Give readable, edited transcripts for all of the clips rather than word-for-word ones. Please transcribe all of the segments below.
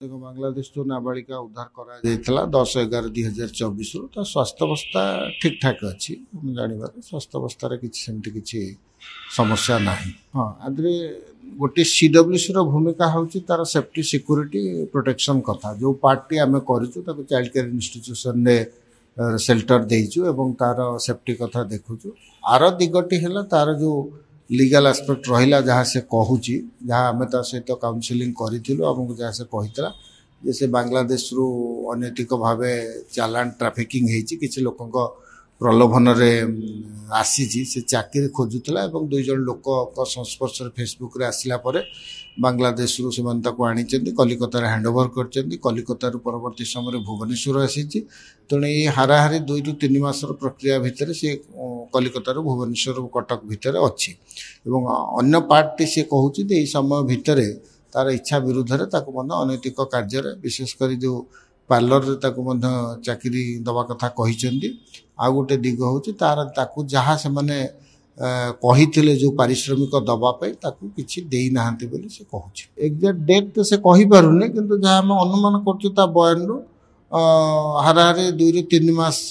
देखो बांग्लादेश जो नाबालिका उद्धार करा 10/11/2024 तो स्वास्थ्य अवस्था ठीक ठाक अच्छी जानवर स्वास्थ्य अवस्था किसी समस्या ना हाँ आदि गोटे सीडब्ल्यूसी भूमिका हूँ तार सेफ्टी सिक्योरिटी प्रोटेक्शन कथा जो पार्टी आम कर चाइल्ड केयर इंस्टीट्यूशन रे सेल्टर देचु एवं तार सेफ्टी कथा देखुचु आर दिगटी है तार जो लीगल एस्पेक्ट रहा जहाँ से कहूँ जहाँ आम ता सहित काउनसिलिंग करूँ जहाँ से कहीला जे से बांग्लादेश रु अनैतिक भाव चालान ट्राफिकिंग किसी लोक प्रलोभन आसी से चाकरी खोजुला दुई जन लोक संस्पर्श फेसबुक रे आसला बांग्लादेश रु आनी कलिकतार हैंडओवर कर कलिकतार परवर्ती समय भुवनेश्वर आसी तेणु ये हाराहारी 2 ରୁ 3 मासर प्रक्रिया भितर से कलिकतार भुवनेश्वर कटक भितर अच्छी अन्य पार्टी सी कहूँ ये समय भितर तार इच्छा विरुद्ध अनैतिक कार्य विशेषकर जो पार्लर चाकरी दवा कथा कहते आ गोटे दिग हूँ तार जहाँ से मैंने कही जो पारिश्रमिक दवाई किसी देना बोली से कहूँ एक्जाक्ट डेट तो से कहीपे कि जहाँ आम अनुमान कर बयान रू हाराहारी 2 ରୁ 3 मास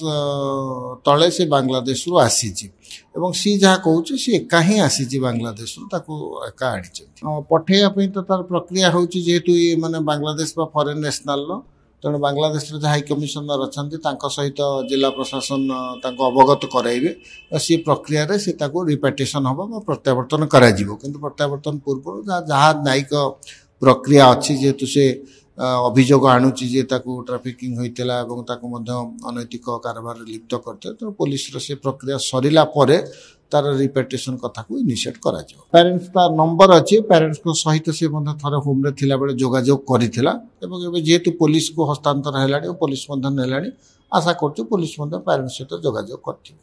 तले से बांग्लादेश रु आसी सी जहाँ कहूँ सी एका ही आसी बांग्लादेश रु एका आनी पठेवाई तो तार प्रक्रिया हूँ जेहेतु ये माने बांग्लादेश बा फॉरेन नेशनल तेणु बांग्लादेश हाई कमिशनर अच्छा सहित जिला प्रशासन अवगत कराइबे सी प्रक्रिया रे से रिपार्टेसन हम प्रत्यावर्तन किंतु प्रत्यावर्तन पूर्व जहाँ न्यायिक प्रक्रिया अच्छी जेहेतु से अभियोग आणुची जे ट्राफिकिंग होइतला अनैतिक कारबार लिप्त करते तो पुलिस से प्रक्रिया सरिला परे तार रिपेटेशन कथा को इनिशिएट करा जाओ पेरेंट्स तार नंबर अच्छी पेरेंट्स को सहित से थरे होम रे थिला बेले जोगाजोग करिथिला एवं जेहेतु पुलिस को हस्तांतर हेलाणी पुलिस नेलाणी आशा करछु पुलिस पेरेंट्स सहित जोगाजोग करथिबे।